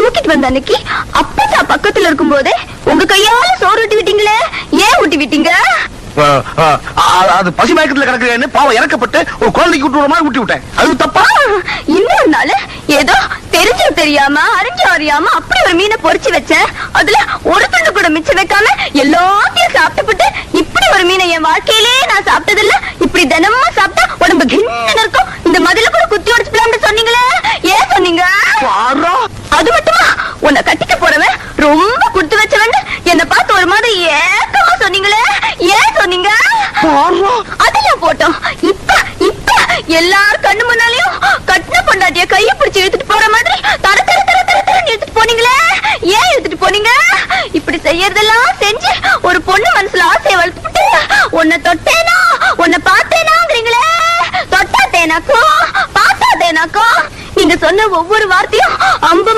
தூக்கிட்டு வந்த அன்னைக்கு அப்பா பக்கத்துல இருக்கும் போதே உங்க கையால சோறு ஊட்டி விட்டீங்களே, ஏன் ஊட்டி விட்டீங்க? அது பசி மயக்கத்துல கிடக்குறேன்னு பாவம் இறக்கப்பட்டு ஒரு குழந்தைக்கு விட்டு விட மாதிரி ஊட்டி விட்டேன். அது தப்பா? இன்னொரு நாள் ஏதோ தெரிஞ்சோ தெரியாம அறிஞ்சோ அறியாம அப்படி ஒரு மீனை பொரிச்சு வச்சேன். அதுல ஒரு துண்டு கூட மிச்சம் வைக்காம எல்லாத்தையும் சாப்பிட்டுப்பட்டு இப்படி ஒரு மீனை என் வாழ்க்கையிலே நான் சாப்பிட்டதில்ல. இப்படி தினமும் சாப்பிட்டா உடம்பு கிண்ணன்னு இருக்கும். இந்த மதில கூட குத்தி உடைச்சுக்கலாம்னு சொன்னீங்களே, ஏன் சொன்னீங்க? அது மட்டுமா, உன்னை கட்டிக்க போறவன் ரொம்ப குடுத்து வச்சவன் என்ன பார்த்து ஒரு மாதிரி ஏக்கமா சொன்னீங்களே, ஏன் சொன்னீங்க? அதெல்லாம் போட்டோம். இப்ப இப்ப எல்லாரும் கண்ணு முன்னாலையும் கட்டின பொண்டாட்டிய கைய பிடிச்சு இழுத்துட்டு போற மாதிரி தர தர தர தர தரன்னு இழுத்துட்டு போனீங்களே, ஏன் இழுத்துட்டு போனீங்க? இப்படி செய்யறதெல்லாம் செஞ்சு ஒரு பொண்ணு மனசுல ஆசையை வளர்த்துட்டு உன்னை தொட்டேனா உன்னை பார்த்தேனாங்கிறீங்களே. தொட்டா தேனாக்கோ பார்த்தா தேனாக்கோ, நீங்க சொன்ன ஒவ்வொரு வார்த்தையும் அம்பு